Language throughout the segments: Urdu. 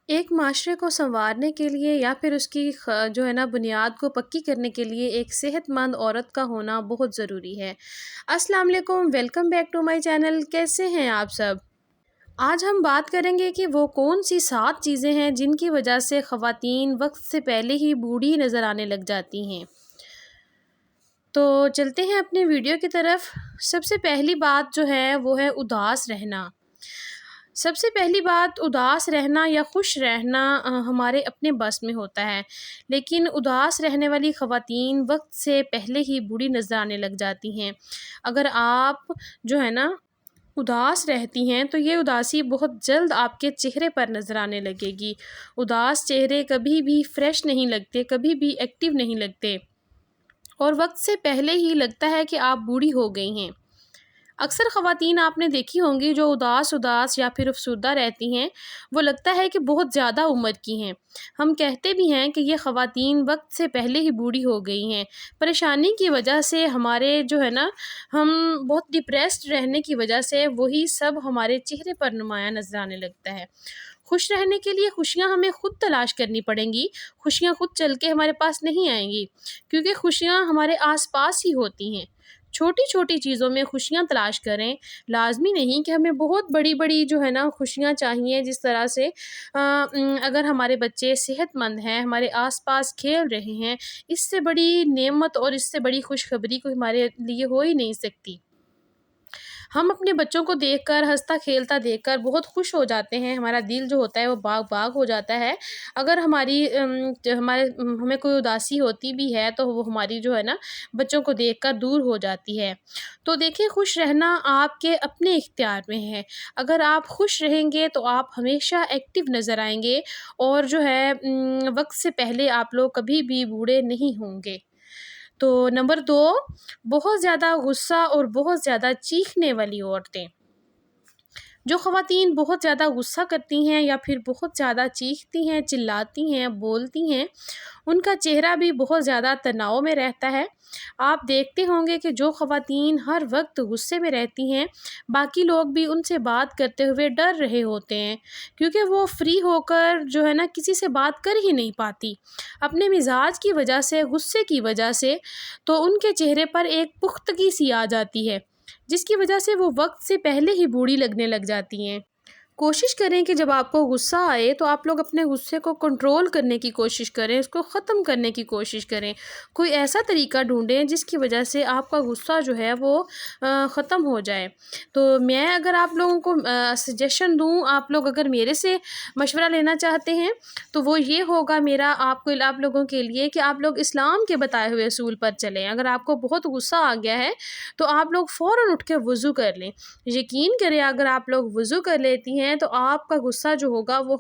ایک معاشرے کو سنوارنے کے لیے یا پھر اس کی جو ہے نا بنیاد کو پکی کرنے کے لیے ایک صحت مند عورت کا ہونا بہت ضروری ہے۔ السلام علیکم، welcome back to my channel. کیسے ہیں آپ سب؟ آج ہم بات کریں گے کہ وہ کون سی 7 چیزیں ہیں جن کی وجہ سے خواتین وقت سے پہلے ہی بوڑھی نظر آنے لگ جاتی ہیں۔ تو چلتے ہیں اپنی ویڈیو کی طرف۔ سب سے پہلی بات جو ہے وہ ہے اداس رہنا۔ سب سے پہلی بات، اداس رہنا یا خوش رہنا ہمارے اپنے بس میں ہوتا ہے، لیکن اداس رہنے والی خواتین وقت سے پہلے ہی بوڑھی نظر آنے لگ جاتی ہیں۔ اگر آپ جو ہے نا اداس رہتی ہیں تو یہ اداسی بہت جلد آپ کے چہرے پر نظر آنے لگے گی۔ اداس چہرے کبھی بھی فریش نہیں لگتے، کبھی بھی ایکٹیو نہیں لگتے، اور وقت سے پہلے ہی لگتا ہے کہ آپ بوڑھی ہو گئی ہیں۔ اکثر خواتین آپ نے دیکھی ہوں گی جو اداس یا پھر افسردہ رہتی ہیں، وہ لگتا ہے کہ بہت زیادہ عمر کی ہیں۔ ہم کہتے بھی ہیں کہ یہ خواتین وقت سے پہلے ہی بوڑھی ہو گئی ہیں۔ پریشانی کی وجہ سے ہمارے جو ہے نا ہم بہت ڈپریسڈ رہنے کی وجہ سے وہی سب ہمارے چہرے پر نمایاں نظر آنے لگتا ہے۔ خوش رہنے کے لیے خوشیاں ہمیں خود تلاش کرنی پڑیں گی۔ خوشیاں خود چل کے ہمارے پاس نہیں آئیں گی، کیونکہ خوشیاں ہمارے آس پاس ہی ہوتی ہیں۔ چھوٹی چھوٹی چیزوں میں خوشیاں تلاش کریں۔ لازمی نہیں کہ ہمیں بہت بڑی بڑی جو ہے نا خوشیاں چاہیے، جس طرح سے اگر ہمارے بچے صحت مند ہیں، ہمارے آس پاس کھیل رہے ہیں، اس سے بڑی نعمت اور اس سے بڑی خوشخبری کوئی ہمارے لیے ہو ہی نہیں سکتی۔ ہم اپنے بچوں کو دیکھ کر، ہنستا کھیلتا دیکھ کر بہت خوش ہو جاتے ہیں، ہمارا دل جو ہوتا ہے وہ باغ باغ ہو جاتا ہے۔ اگر ہمیں کوئی اداسی ہوتی بھی ہے تو وہ ہماری جو ہے نا بچوں کو دیکھ کر دور ہو جاتی ہے۔ تو دیکھیں، خوش رہنا آپ کے اپنے اختیار میں ہے۔ اگر آپ خوش رہیں گے تو آپ ہمیشہ ایکٹیو نظر آئیں گے، اور جو ہے وقت سے پہلے آپ لوگ کبھی بھی بوڑھے نہیں ہوں گے۔ تو نمبر 2، بہت زیادہ غصہ اور بہت زیادہ چیخنے والی عورتیں۔ جو خواتین بہت زیادہ غصہ کرتی ہیں یا پھر بہت زیادہ چیختی ہیں، چلاتی ہیں، بولتی ہیں، ان کا چہرہ بھی بہت زیادہ تناؤ میں رہتا ہے۔ آپ دیکھتے ہوں گے کہ جو خواتین ہر وقت غصے میں رہتی ہیں، باقی لوگ بھی ان سے بات کرتے ہوئے ڈر رہے ہوتے ہیں، کیونکہ وہ فری ہو کر جو ہے نا کسی سے بات کر ہی نہیں پاتی اپنے مزاج کی وجہ سے، غصے کی وجہ سے۔ تو ان کے چہرے پر ایک پختگی سی آ جاتی ہے، جس کی وجہ سے وہ وقت سے پہلے ہی بوڑھی لگنے لگ جاتی ہیں۔ کوشش کریں کہ جب آپ کو غصہ آئے تو آپ لوگ اپنے غصے کو کنٹرول کرنے کی کوشش کریں، اس کو ختم کرنے کی کوشش کریں۔ کوئی ایسا طریقہ ڈھونڈیں جس کی وجہ سے آپ کا غصہ جو ہے وہ ختم ہو جائے۔ تو میں اگر آپ لوگوں کو سجیشن دوں، آپ لوگ اگر میرے سے مشورہ لینا چاہتے ہیں تو وہ یہ ہوگا میرا آپ لوگوں کے لیے کہ آپ لوگ اسلام کے بتائے ہوئے اصول پر چلیں۔ اگر آپ کو بہت غصہ آ گیا ہے تو آپ لوگ فوراً اٹھ کے وضو کر لیں۔ یقین کریں، اگر آپ لوگ وضو کر لیتی ہیں تو آپ کا غصہ جو ہوگا وہ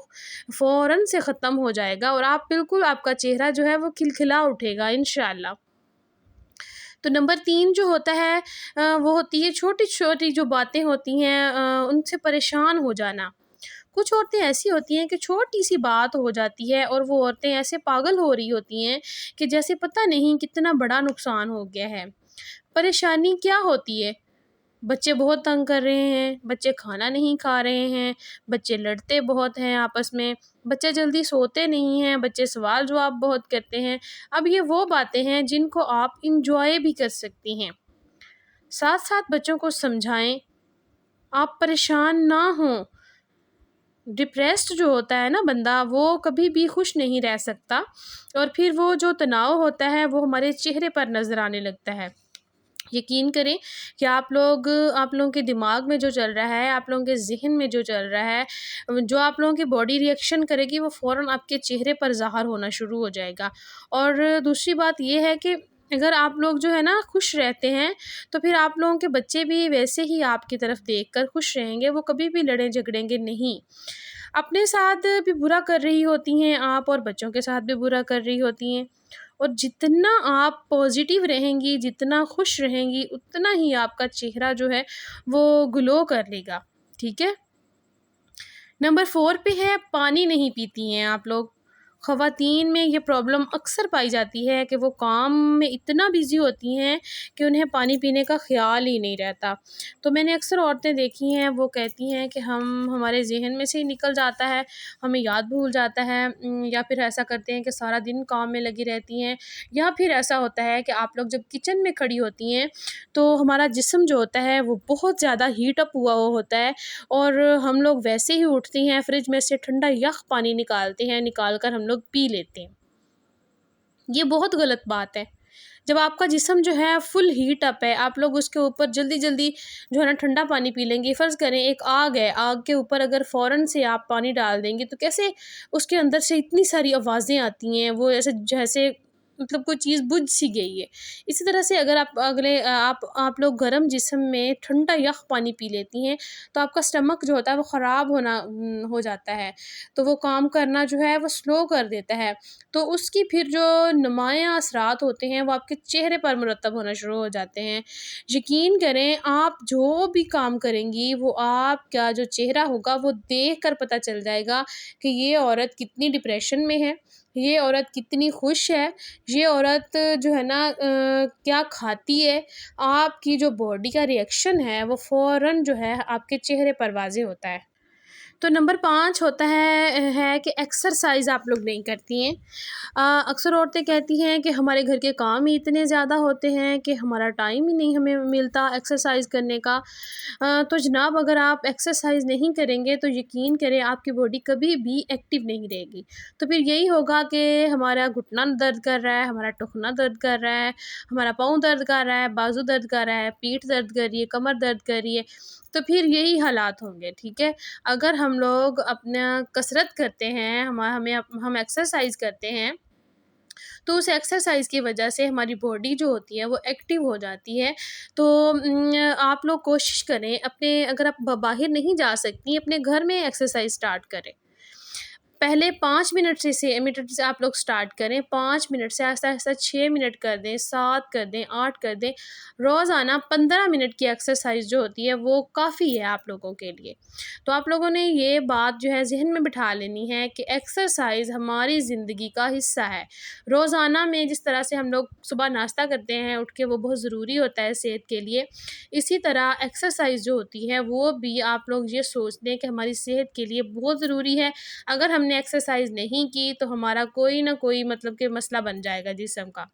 فوراً سے ختم ہو جائے گا، اور آپ کا چہرہ جو ہے وہ کھلکھلا اٹھے گا انشاءاللہ۔ تو نمبر 3 جو ہوتا ہے وہ ہوتی ہے چھوٹی چھوٹی جو باتیں ہوتی ہیں ان سے پریشان ہو جانا۔ کچھ عورتیں ایسی ہوتی ہیں کہ چھوٹی سی بات ہو جاتی ہے اور وہ عورتیں ایسے پاگل ہو رہی ہوتی ہیں کہ جیسے پتہ نہیں کتنا بڑا نقصان ہو گیا ہے۔ پریشانی کیا ہوتی ہے؟ بچے بہت تنگ کر رہے ہیں، بچے کھانا نہیں کھا رہے ہیں، بچے لڑتے بہت ہیں آپس میں، بچے جلدی سوتے نہیں ہیں، بچے سوال جواب بہت کرتے ہیں۔ اب یہ وہ باتیں ہیں جن کو آپ انجوائے بھی کر سکتی ہیں۔ ساتھ ساتھ بچوں کو سمجھائیں، آپ پریشان نہ ہوں۔ ڈپریسڈ جو ہوتا ہے نا بندہ، وہ کبھی بھی خوش نہیں رہ سکتا، اور پھر وہ جو تناؤ ہوتا ہے وہ ہمارے چہرے پر نظر آنے لگتا ہے۔ یقین کریں کہ آپ لوگوں کے دماغ میں جو چل رہا ہے، آپ لوگوں کے ذہن میں جو چل رہا ہے، جو آپ لوگوں کی باڈی ریئیکشن کرے گی، وہ فوراً آپ کے چہرے پر ظاہر ہونا شروع ہو جائے گا۔ اور دوسری بات یہ ہے کہ اگر آپ لوگ جو ہے نا خوش رہتے ہیں تو پھر آپ لوگوں کے بچے بھی ویسے ہی آپ کی طرف دیکھ کر خوش رہیں گے، وہ کبھی بھی لڑیں جھگڑیں گے نہیں۔ اپنے ساتھ بھی برا کر رہی ہوتی ہیں آپ، اور بچوں کے ساتھ بھی برا کر رہی ہوتی ہیں، اور جتنا آپ پازیٹیو رہیں گی، جتنا خوش رہیں گی، اتنا ہی آپ کا چہرہ جو ہے وہ گلو کر لے گا، ٹھیک ہے؟ نمبر 4 پہ ہے، پانی نہیں پیتی ہیں آپ لوگ۔ خواتین میں یہ پرابلم اکثر پائی جاتی ہے کہ وہ کام میں اتنا بیزی ہوتی ہیں کہ انہیں پانی پینے کا خیال ہی نہیں رہتا۔ تو میں نے اکثر عورتیں دیکھی ہیں، وہ کہتی ہیں کہ ہمارے ذہن میں سے ہی نکل جاتا ہے، ہمیں یاد بھول جاتا ہے، یا پھر ایسا کرتے ہیں کہ سارا دن کام میں لگی رہتی ہیں، یا پھر ایسا ہوتا ہے کہ آپ لوگ جب کچن میں کھڑی ہوتی ہیں تو ہمارا جسم جو ہوتا ہے وہ بہت زیادہ ہیٹ اپ ہوا ہوتا ہے، اور ہم لوگ ویسے ہی اٹھتی ہیں، فریج میں سے ٹھنڈا یخ پانی نکالتے ہیں، نکال کر ہم لوگ پی لیتے ہیں۔ یہ بہت غلط بات ہے۔ جب آپ کا جسم جو ہے فل ہیٹ اپ ہے، آپ لوگ اس کے اوپر جلدی جلدی جو ہے نا ٹھنڈا پانی پی لیں گے۔ فرض کریں ایک آگ ہے، آگ کے اوپر اگر فوراً سے آپ پانی ڈال دیں گے تو کیسے اس کے اندر سے اتنی ساری آوازیں آتی ہیں، وہ جیسے مطلب کوئی چیز بجھ سی گئی ہے۔ اسی طرح سے اگر آپ لوگ گرم جسم میں ٹھنڈا یخ پانی پی لیتی ہیں تو آپ کا اسٹمک جو ہوتا ہے وہ خراب ہو جاتا ہے، تو وہ کام کرنا جو ہے وہ سلو کر دیتا ہے، تو اس کی پھر جو نمایاں اثرات ہوتے ہیں وہ آپ کے چہرے پر مرتب ہونا شروع ہو جاتے ہیں۔ یقین کریں، آپ جو بھی کام کریں گی وہ آپ کا جو چہرہ ہوگا وہ دیکھ کر پتہ چل جائے گا کہ یہ عورت کتنی ڈپریشن میں ہے، یہ عورت کتنی خوش ہے، یہ عورت جو ہے نا کیا کھاتی ہے۔ آپ کی جو باڈی کا ریئیکشن ہے وہ فوراً جو ہے آپ کے چہرے پر واضح ہوتا ہے۔ تو نمبر 5 ہوتا ہے کہ ایکسرسائز آپ لوگ نہیں کرتی ہیں۔ اکثر عورتیں کہتی ہیں کہ ہمارے گھر کے کام ہی اتنے زیادہ ہوتے ہیں کہ ہمارا ٹائم ہی نہیں ہمیں ملتا ایکسرسائز کرنے کا۔ تو جناب اگر آپ ایکسرسائز نہیں کریں گے تو یقین کریں آپ کی باڈی کبھی بھی ایکٹیو نہیں رہے گی، تو پھر یہی ہوگا کہ ہمارا گھٹنا درد کر رہا ہے، ہمارا ٹخنا درد کر رہا ہے، ہمارا پاؤں درد کر رہا ہے، بازو درد کر رہا ہے، پیٹھ درد کر رہی ہے، کمر درد کر رہی ہے، تو پھر یہی حالات ہوں گے، ٹھیک ہے۔ اگر ہم لوگ اپنا کسرت کرتے ہیں، ہم ایکسرسائز کرتے ہیں تو اس ایکسرسائز کی وجہ سے ہماری باڈی جو ہوتی ہے وہ ایکٹیو ہو جاتی ہے۔ تو آپ لوگ کوشش کریں، اگر آپ باہر نہیں جا سکتی اپنے گھر میں ایکسرسائز سٹارٹ کریں۔ پہلے 5 منٹ سے 6 منٹ سے آپ لوگ سٹارٹ کریں، 5 منٹ سے آہستہ آہستہ 6 منٹ کر دیں، 7 کر دیں، 8 کر دیں۔ روزانہ 15 منٹ کی ایکسرسائز جو ہوتی ہے وہ کافی ہے آپ لوگوں کے لیے۔ تو آپ لوگوں نے یہ بات جو ہے ذہن میں بٹھا لینی ہے کہ ایکسرسائز ہماری زندگی کا حصہ ہے۔ روزانہ میں جس طرح سے ہم لوگ صبح ناشتہ کرتے ہیں اٹھ کے، وہ بہت ضروری ہوتا ہے صحت کے لیے، اسی طرح ایکسرسائز جو ہوتی ہے وہ بھی آپ لوگ یہ سوچ لیں کہ ہماری صحت کے لیے بہت ضروری ہے۔ اگر ہم نے ایکسرسائز نہیں کی تو ہمارا کوئی نہ کوئی مطلب کہ مسئلہ بن جائے گا جسم کا،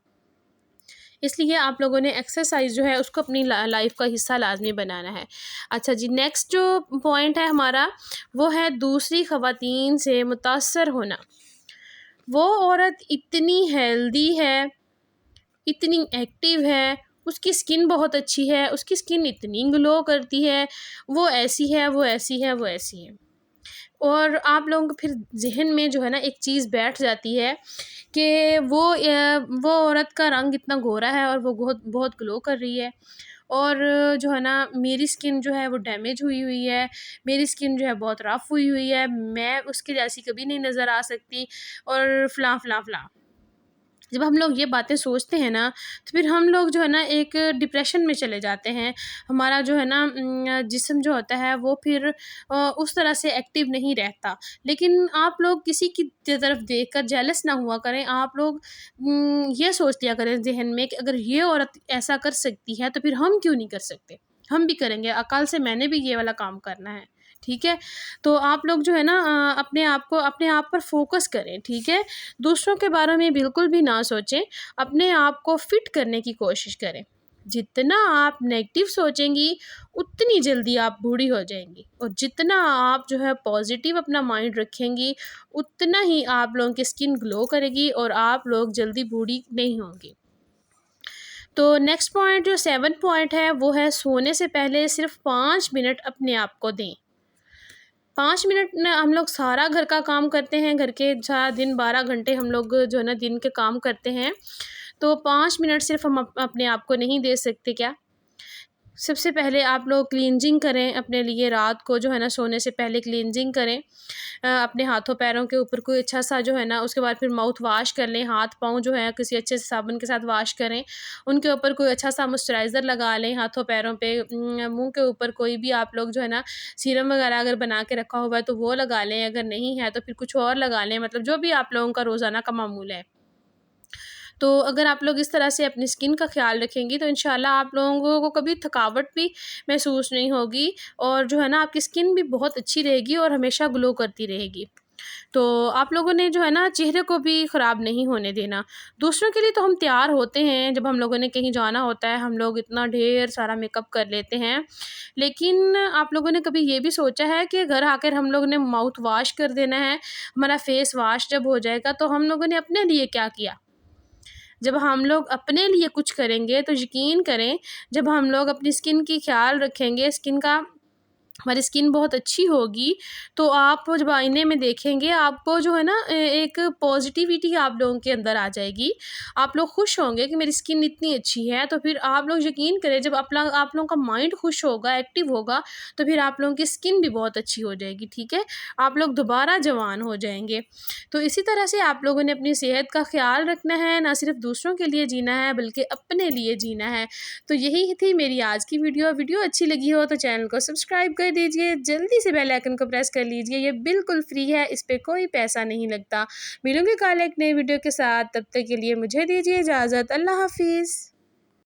اس لیے آپ لوگوں نے ایکسرسائز جو ہے اس کو اپنی لائف کا حصہ لازمی بنانا ہے۔ اچھا جی، نیکسٹ جو پوائنٹ ہے ہمارا وہ ہے دوسری خواتین سے متاثر ہونا۔ وہ عورت اتنی ہیلدی ہے، اتنی ایکٹیو ہے، اس کی سکن بہت اچھی ہے، اس کی سکن اتنی گلو کرتی ہے، وہ ایسی ہے، وہ ایسی ہے، وہ ایسی ہے، اور آپ لوگوں کو پھر ذہن میں جو ہے نا ایک چیز بیٹھ جاتی ہے کہ وہ عورت کا رنگ اتنا گورا ہے اور وہ بہت بہت گلو کر رہی ہے، اور جو ہے نا میری سکن جو ہے وہ ڈیمیج ہوئی ہے، میری سکن جو ہے بہت رف ہوئی ہے، میں اس کے جیسی کبھی نہیں نظر آ سکتی، اور فلاں فلاں فلاں۔ جب ہم لوگ یہ باتیں سوچتے ہیں نا تو پھر ہم لوگ جو ہے نا ایک ڈپریشن میں چلے جاتے ہیں، ہمارا جو ہے نا جسم جو ہوتا ہے وہ پھر اس طرح سے ایکٹیو نہیں رہتا۔ لیکن آپ لوگ کسی کی طرف دیکھ کر جیلس نہ ہوا کریں، آپ لوگ یہ سوچ لیا کریں ذہن میں کہ اگر یہ عورت ایسا کر سکتی ہے تو پھر ہم کیوں نہیں کر سکتے، ہم بھی کریں گے، کل سے میں نے بھی یہ والا کام کرنا ہے، ٹھیک ہے۔ تو آپ لوگ جو ہے نا اپنے آپ پر فوکس کریں، ٹھیک ہے۔ دوسروں کے بارے میں بالکل بھی نہ سوچیں، اپنے آپ کو فٹ کرنے کی کوشش کریں۔ جتنا آپ نیگیٹو سوچیں گی اتنی جلدی آپ بوڑھی ہو جائیں گی، اور جتنا آپ جو ہے پازیٹیو اپنا مائنڈ رکھیں گی اتنا ہی آپ لوگوں کی سکن گلو کرے گی اور آپ لوگ جلدی بوڑھی نہیں ہوں گی۔ تو نیکسٹ پوائنٹ جو 7 پوائنٹ ہے وہ ہے سونے سے پہلے صرف 5 منٹ اپنے آپ کو دیں۔ 5 منٹ میں ہم لوگ سارا گھر کا کام کرتے ہیں، گھر کے سارا دن 12 گھنٹے ہم لوگ جو ہے نا دن کے کام کرتے ہیں، تو 5 منٹ صرف ہم اپنے آپ کو نہیں دے سکتے کیا؟ سب سے پہلے آپ لوگ کلینزنگ کریں اپنے لیے، رات کو جو ہے نا سونے سے پہلے کلینزنگ کریں اپنے ہاتھوں پیروں کے اوپر کوئی اچھا سا جو ہے نا، اس کے بعد پھر ماؤتھ واش کر لیں، ہاتھ پاؤں جو ہے کسی اچھے سے صابن کے ساتھ واش کریں، ان کے اوپر کوئی اچھا سا موئسچرائزر لگا لیں ہاتھوں پیروں پہ، منہ کے اوپر کوئی بھی آپ لوگ جو ہے نا سیرم وغیرہ اگر بنا کے رکھا ہوا ہے تو وہ لگا لیں، اگر نہیں ہے تو پھر کچھ اور لگا لیں، مطلب جو بھی آپ لوگوں کا روزانہ کا معمول ہے۔ تو اگر آپ لوگ اس طرح سے اپنی اسکن کا خیال رکھیں گی تو انشاءاللہ آپ لوگوں کو کبھی تھکاوٹ بھی محسوس نہیں ہوگی، اور جو ہے نا آپ کی اسکن بھی بہت اچھی رہے گی اور ہمیشہ گلو کرتی رہے گی۔ تو آپ لوگوں نے جو ہے نا چہرے کو بھی خراب نہیں ہونے دینا۔ دوسروں کے لیے تو ہم تیار ہوتے ہیں، جب ہم لوگوں نے کہیں جانا ہوتا ہے ہم لوگ اتنا ڈھیر سارا میک اپ کر لیتے ہیں، لیکن آپ لوگوں نے کبھی یہ بھی سوچا ہے کہ گھر آ کر ہم لوگوں نے ماؤتھ واش کر دینا ہے، ہمارا فیس واش جب ہو جائے گا تو ہم لوگوں نے اپنے لیے کیا کیا؟ جب ہم لوگ اپنے لیے کچھ کریں گے تو یقین کریں، جب ہم لوگ اپنی اسکن کی خیال رکھیں گے، ہماری اسکن بہت اچھی ہوگی، تو آپ جب آئینے میں دیکھیں گے آپ کو جو ہے نا ایک پازیٹیوٹی آپ لوگوں کے اندر آ جائے گی، آپ لوگ خوش ہوں گے کہ میری اسکن اتنی اچھی ہے، تو پھر آپ لوگ یقین کریں جب آپ لوگوں کا مائنڈ خوش ہوگا، ایکٹیو ہوگا، تو پھر آپ لوگوں کی اسکن بھی بہت اچھی ہو جائے گی، ٹھیک ہے، آپ لوگ دوبارہ جوان ہو جائیں گے۔ تو اسی طرح سے آپ لوگوں نے اپنی صحت کا خیال رکھنا ہے، نہ صرف دوسروں کے لیے جینا ہے بلکہ اپنے لیے جینا ہے۔ تو یہی تھی میری آج کی ویڈیو اچھی لگی ہو تو چینل کو سبسکرائب کر دیجئے، جلدی سے بیل آئکن کو پریس کر لیجئے، یہ بالکل فری ہے، اس پہ کوئی پیسہ نہیں لگتا۔ ملوں گے کل ایک نئے ویڈیو کے ساتھ، تب تک کے لیے مجھے دیجئے اجازت، اللہ حافظ۔